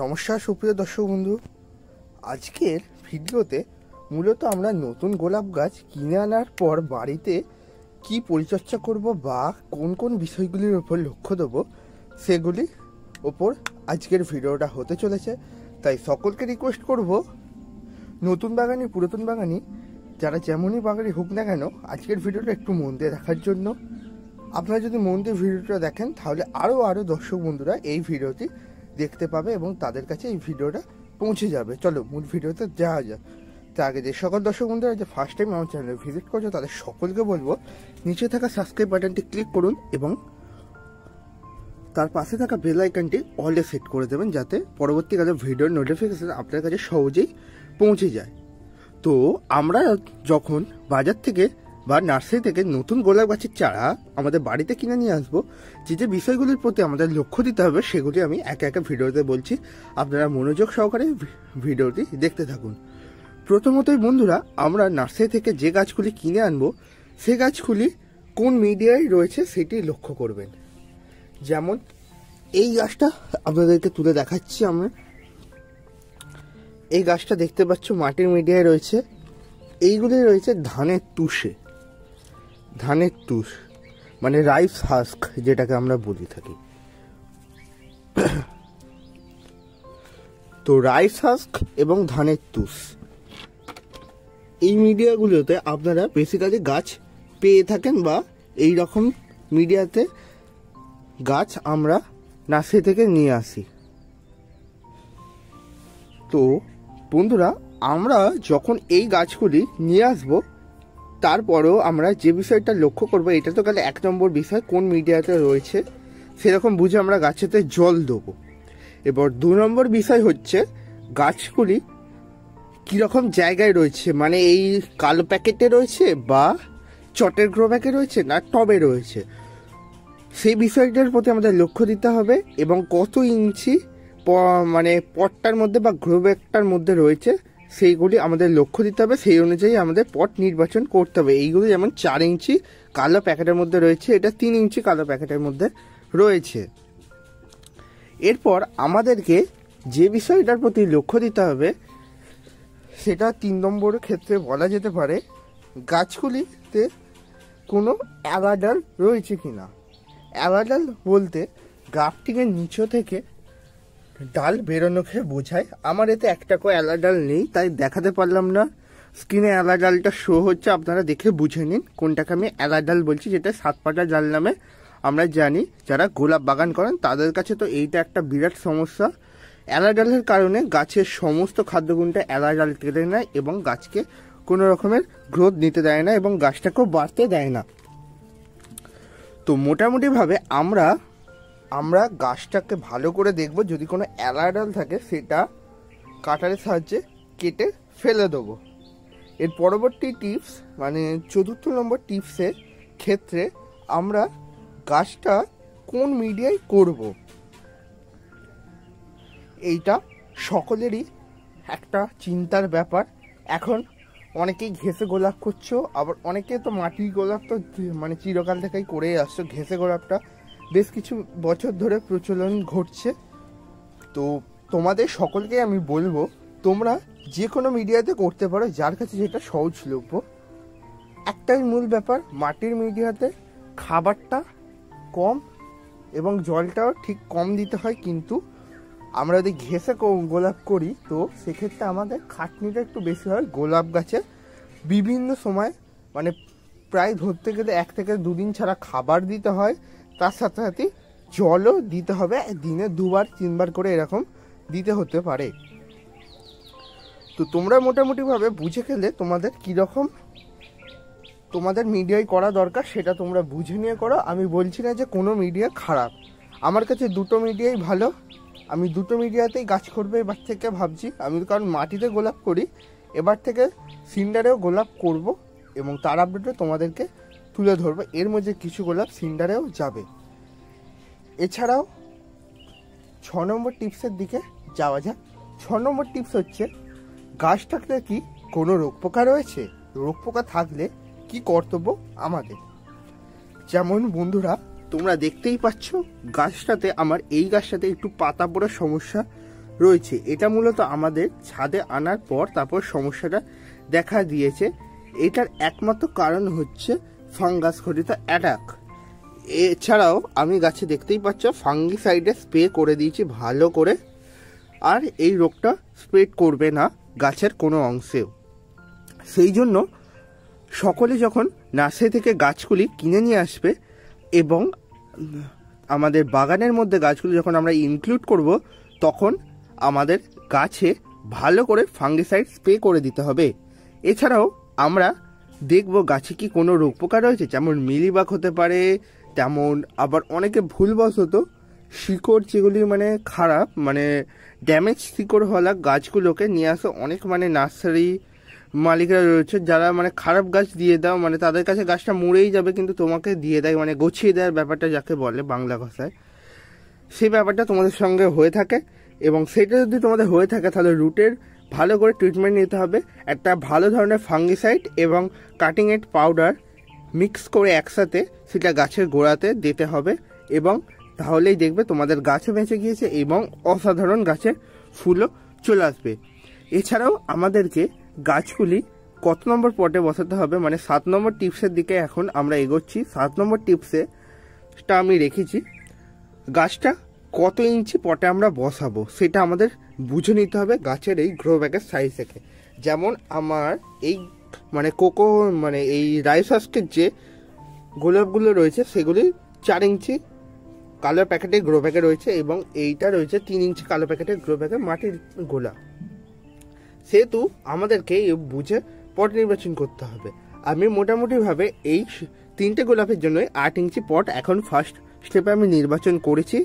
নমস্কার সুপ্রিয় দর্শক বন্ধু, আজকের ভিডিওতে মূলত আমরা নতুন গোলাপ গাছ কিনে আনার পর বাড়িতে কি পরিচর্যা করব বা কোন কোন বিষয়গুলির উপর লক্ষ্য দেবো সেগুলির ওপর আজকের ভিডিওটা হতে চলেছে। তাই সকলকে রিকোয়েস্ট করব, নতুন বাগানি পুরাতন বাগানি যারা যেমনই বাগানি হোক না কেন, আজকের ভিডিওটা একটু মন দিয়ে দেখার জন্য। আপনারা যদি মন দিয়ে ভিডিওটা দেখেন তাহলে আরও দর্শক বন্ধুরা এই ভিডিওটি দেখতে পাবে এবং তাদের কাছে এই ভিডিওটা পৌঁছে যাবে। চলো মূল ভিডিওতে যাওয়া যাক। তার আগে যে সকল দর্শক বন্ধুরা যে ফার্স্ট টাইম আমার চ্যানেলে ভিজিট করছো তাদের সকলকে বলবো, নিচে থাকা সাবস্ক্রাইব বাটনটি ক্লিক করুন এবং তার পাশে থাকা বেল আইকনটি অলে সেট করে দেবেন, যাতে পরবর্তীকালে ভিডিওর নোটিফিকেশন আপনার কাছে সহজেই পৌঁছে যায়। তো আমরা যখন বাজার থেকে বা নার্সারি থেকে নতুন গোলাপ গাছের চারা আমাদের বাড়িতে কিনে নিয়ে আসবো, যে বিষয়গুলির প্রতি আমাদের লক্ষ্য দিতে হবে সেগুলি আমি একে একে ভিডিওতে বলছি। আপনারা মনোযোগ সহকারে ভিডিওটি দেখতে থাকুন। প্রথমতই বন্ধুরা, আমরা নার্সারি থেকে যে গাছগুলি কিনে আনবো সে গাছগুলি কোন মিডিয়ায় রয়েছে সেটি লক্ষ্য করবেন। যেমন এই গাছটা আপনাদেরকে তুলে দেখাচ্ছি। আমরা এই গাছটা দেখতে পাচ্ছ মাটির মিডিয়ায় রয়েছে। এইগুলি রয়েছে ধানের তুষে, ধানের তুষ মানে রাইস হাস্ক যেটাকে আমরা বলি থাকি। তো রাইস হাস্ক এবং ধানের তুষ এই মিডিয়াগুলোতে আপনারা বেসিক্যালি গাছ পেয়ে থাকেন বা এই রকম মিডিয়াতে গাছ আমরা নার্সারি থেকে নিয়ে আসি। তো বন্ধুরা, আমরা যখন এই গাছগুলি নিয়ে আসবো তারপরেও আমরা যে বিষয়টা লক্ষ্য করবো, এটা তো গেলে এক নম্বর বিষয়, কোন মিডিয়াতে রয়েছে সেরকম বুঝে আমরা গাছেতে জল দেবো। এবার দু নম্বর বিষয় হচ্ছে গাছগুলি কীরকম জায়গায় রয়েছে, মানে এই কালো প্যাকেটে রয়েছে বা চটের গ্রো ব্যাগে রয়েছে না টবে রয়েছে, সেই বিষয়টার প্রতি আমাদের লক্ষ্য দিতে হবে। এবং কত ইঞ্চি মানে পটটার মধ্যে বা গ্রো ব্যাগটার মধ্যে রয়েছে সেইগুলি আমাদের লক্ষ্য দিতে হবে। সেই অনুযায়ী আমাদের পট নির্বাচন করতে হবে। এইগুলি যেমন 4 ইঞ্চি কালো প্যাকেটের মধ্যে রয়েছে, এটা 3 ইঞ্চি কালো প্যাকেটের মধ্যে রয়েছে। এরপর আমাদেরকে যে বিষয়টার প্রতি লক্ষ্য দিতে হবে সেটা 3 নম্বরের ক্ষেত্রে বলা যেতে পারে গাছগুলিতে কোনো অ্যালাডাল রয়েছে কিনা। অ্যালাডাল বলতে গ্রাফটিংয়ের নিচে থেকে ডাল বেরোনোকে বোঝায়। আমার এতে একটাকও অ্যালাডাল নেই, তাই দেখাতে পারলাম না। স্ক্রিনে অ্যালাডালটা শো হচ্ছে, আপনারা দেখে বুঝে নিন কোনটাকে আমি অ্যালাডাল বলছি, যেটা 7 পাতা ডাল নামে আমরা জানি। যারা গোলাপ বাগান করেন তাদের কাছে তো এইটা একটা বিরাট সমস্যা। অ্যালাডালের কারণে গাছের সমস্ত খাদ্যগুণটা অ্যালাডাল কেড়ে নেয় এবং গাছকে কোনো রকমের গ্রোথ নিতে দেয় না এবং গাছটাকেও বাড়তে দেয় না। তো মোটামুটিভাবে আমরা গাছটাকে ভালো করে দেখব, যদি কোনো অ্যালাডাল থাকে সেটা কাটারের সাহায্যে কেটে ফেলে দেবো। এর পরবর্তী টিপস মানে 4 নম্বর টিপসের ক্ষেত্রে আমরা গাছটা কোন মিডিয়ায় করব, এইটা সকলেরই একটা চিন্তার ব্যাপার। এখন অনেকেই ঘেঁষে গোলাপ করছো, আবার অনেকে তো মাটির গোলাপ তো মানে চিরকাল থেকেই করেই আসছো। ঘেঁষে গোলাপটা বেশ কিছু বছর ধরে প্রচলন ঘটছে। তো তোমাদের সকলকে আমি বলবো, তোমরা যে কোনো মিডিয়াতে করতে পারো, যার কাছে যেটা সহজলভ্য। একটাই মূল ব্যাপার, মাটির মিডিয়াতে খাবারটা কম এবং জলটাও ঠিক কম দিতে হয়। কিন্তু আমরা যদি ঘেঁষে গোলাপ করি তো সেক্ষেত্রে আমাদের খাটনিটা একটু বেশি হয়। গোলাপ গাছে বিভিন্ন সময় মানে প্রায় ধরতে গেলে 1 থেকে 2 দিন ছাড়া খাবার দিতে হয়, তার সাথে সাথে জলও দিতে হবে। দিনে 2বার 3বার করে এরকম দিতে হতে পারে। তো তোমরা মোটামুটিভাবে বুঝে গেলে তোমাদের কীরকম তোমাদের মিডিয়ায় করা দরকার সেটা তোমরা বুঝে নিয়ে করো। আমি বলছি না যে কোনো মিডিয়া খারাপ, আমার কাছে 2টো মিডিয়াই ভালো। আমি 2টো মিডিয়াতেই গাছ করবো এবার থেকে ভাবছি। আমি কারণ মাটিতে গোলাপ করি, এবার থেকে সিন্ডারেও গোলাপ করব এবং তার আপডেটে তোমাদেরকে তুলে ধরবো। এর মধ্যে কিছু গোলাপ সিন্ডারেও যাবে। এছাড়াও 6 নম্বর টিপসের দিকে যাওয়া যাক। 6 নম্বর টিপস হচ্ছে গাছটাতে কি কোনো রোগ পোকা রয়েছে, রোগ পোকা থাকলে কি কর্তব্য আমাদের। যেমন বন্ধুরা, তোমরা দেখতেই পাচ্ছ গাছটাতে, আমার এই গাছটাতে একটু পাতা পড়ার সমস্যা রয়েছে। এটা মূলত আমাদের ছাদে আনার পর তারপর সমস্যাটা দেখা দিয়েছে। এটার একমাত্র কারণ হচ্ছে ফাঙ্গাস ঘটিত অ্যাটাক। এছাড়াও আমি গাছে দেখতেই পাচ্ছ ফাঙ্গিসাইডে স্প্রে করে দিয়েছি ভালো করে, আর এই রোগটা স্প্রেড করবে না গাছের কোনো অংশেও। সেই জন্য সকলে যখন নার্সারি থেকে গাছগুলি কিনে নিয়ে আসবে এবং আমাদের বাগানের মধ্যে গাছগুলি যখন আমরা ইনক্লুড করব, তখন আমাদের গাছে ভালো করে ফাঙ্গিসাইড স্প্রে করে দিতে হবে। এছাড়াও আমরা দেখব গাছে কি কোনো রোগ পোকা রয়েছে, যেমন মিলিবাগ হতে পারে, তেমন আবার অনেকে ভুলবশত শিকড় যেগুলি মানে খারাপ মানে ড্যামেজ শিকড় হওয়া গাছগুলোকে নিয়ে আসে। অনেক মানে নার্সারি মালিকরা রয়েছে যারা মানে খারাপ গাছ দিয়ে দাও, মানে তাদের কাছে গাছটা মরেই যাবে কিন্তু তোমাকে দিয়ে দেয়, মানে গছিয়ে দেওয়ার ব্যাপারটা যাকে বলে বাংলা ভাষায়, সেই ব্যাপারটা তোমাদের সঙ্গে হয়ে থাকে। এবং সেটা যদি তোমাদের হয়ে থাকে তাহলে রুটের ভালো করে ট্রিটমেন্ট নিতে হবে। একটা ভালো ধরনের ফাঙ্গিসাইড এবং কাটিং এড পাউডার মিক্স করে একসাথে সেটা গাছের গোড়াতে দিতে হবে, এবং তাহলেই দেখবে তোমাদের গাছও বেঁচে গিয়েছে এবং অসাধারণ গাছের ফুলও চলে আসবে। এছাড়াও আমাদেরকে গাছগুলি কত নম্বর পটে বসাতে হবে, মানে 7 নম্বর টিপসের দিকে এখন আমরা এগোচ্ছি। 7 নম্বর টিপসেটা আমি রেখেছি, গাছটা কত ইঞ্চি পটে আমরা বসাবো সেটা আমাদের বুঝে নিতে হবে গাছের এই গ্রো ব্যাগের সাইজ থেকে। যেমন আমার এই মানে কোকো মানে এই রাইসাসকের যে গোলাপগুলো রয়েছে সেগুলি 4 ইঞ্চি কালো প্যাকেটের গ্রো ব্যাগে রয়েছে, এবং এইটা রয়েছে 3 ইঞ্চি কালো প্যাকেটের গ্রো ব্যাগে মাটির গোলাপ। সেহেতু আমাদেরকে বুঝে পট নির্বাচন করতে হবে। আমি মোটামুটিভাবে এই 3টে গোলাপের জন্য 8 ইঞ্চি পট এখন ফার্স্ট স্টেপে আমি নির্বাচন করেছি।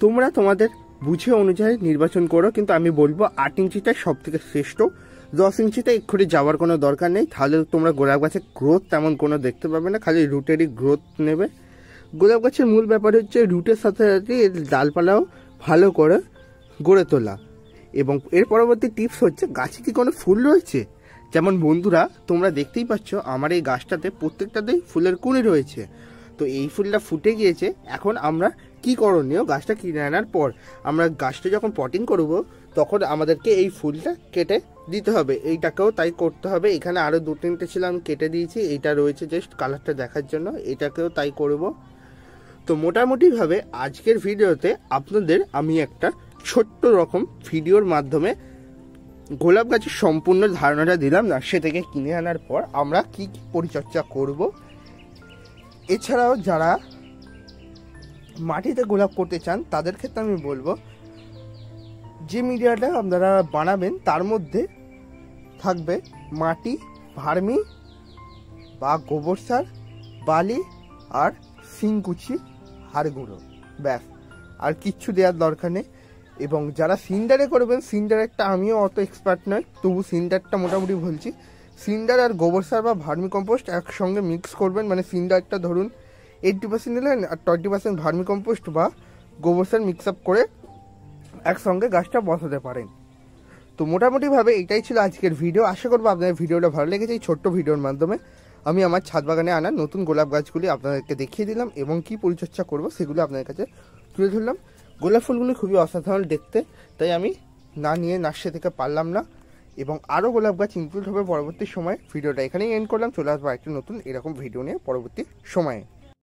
তোমরা তোমাদের বুঝে অনুযায়ী নির্বাচন করো, কিন্তু আমি বলবো 8 ইঞ্চিটা সব থেকে শ্রেষ্ঠ। 10 ইঞ্চিতে এক্ষুনি যাওয়ার কোনো দরকার নেই, তাহলে তোমরা গোলাপ গাছের গ্রোথ তেমন কোনো দেখতে পাবে না, খালি রুটেরই গ্রোথ নেবে। গোলাপ গাছের মূল ব্যাপার হচ্ছে রুটের সাথে সাথে এর ডালপালাও ভালো করে গড়ে তোলা। এবং এর পরবর্তী টিপস হচ্ছে গাছে কি কোনো ফুল রয়েছে। যেমন বন্ধুরা তোমরা দেখতেই পাচ্ছ আমার এই গাছটাতে প্রত্যেকটাতেই ফুলের কুঁড়ি রয়েছে। তো এই ফুলটা ফুটে গিয়েছে, এখন আমরা কি করণীয়, গাছটা কিনে আনার পর আমরা গাছটা যখন পটিং করব তখন আমাদেরকে এই ফুলটা কেটে দিতে হবে। এইটাকেও তাই করতে হবে। এখানে আরও 2-3টে ছিল আমি কেটে দিয়েছি, এইটা রয়েছে জাস্ট কালারটা দেখার জন্য, এটাকেও তাই করব। তো মোটামুটিভাবে আজকের ভিডিওতে আপনাদের আমি একটা ছোট্ট রকম ভিডিওর মাধ্যমে গোলাপ গাছের সম্পূর্ণ ধারণাটা দিলাম নার্সারি থেকে কিনে আনার পর আমরা কি কি পরিচর্যা করব। এছাড়াও যারা মাটিতে গোলাপ করতে চান তাদের ক্ষেত্রে আমি বলবো যে মিডিয়াটা আপনারা বানাবেন তার মধ্যে থাকবে মাটি, ভার্মি বা গোবর সার, বালি আর শিংকুচি, হাড় গুঁড়ো, ব্যাস, আর কিচ্ছু দেওয়ার দরকার নেই। এবং যারা সিন্ডারে করবেন, সিন্ডারেরটা আমিও অত এক্সপার্ট নয়, তবু সিন্ডারটা মোটামুটি বলছি। সিন্ডার আর গোবর সার বা ভার্মি কম্পোস্ট একসঙ্গে মিক্স করবেন, মানে সিন্ডারটা ধরুন 80% নিলেন আর 20% ভার্মি কম্পোস্ট বা গোবর সার মিক্স আপ করে একসঙ্গে গাছটা বসাতে পারেন। তো মোটামুটিভাবে এটাই ছিল আজকের ভিডিও। আশা করবো আপনাদের ভিডিওটা ভালো লেগেছে। এই ছোট্ট ভিডিওর মাধ্যমে আমি আমার ছাদ বাগানে আনা নতুন গোলাপ গাছগুলি আপনাদেরকে দেখিয়ে দিলাম এবং কি পরিচর্যা করব সেগুলো আপনাদের কাছে তুলে ধরলাম। গোলাপ ফুলগুলি খুবই অসাধারণ দেখতে, তাই আমি না নিয়ে নার্সারি থেকে পারলাম না, এবং আরও গোলাপ গাছ ইনক্লুড হবে পরবর্তী সময়ে। ভিডিওটা এখানেই এন্ড করলাম, চলে আসবো একটা নতুন এরকম ভিডিও নিয়ে পরবর্তী সময়ে।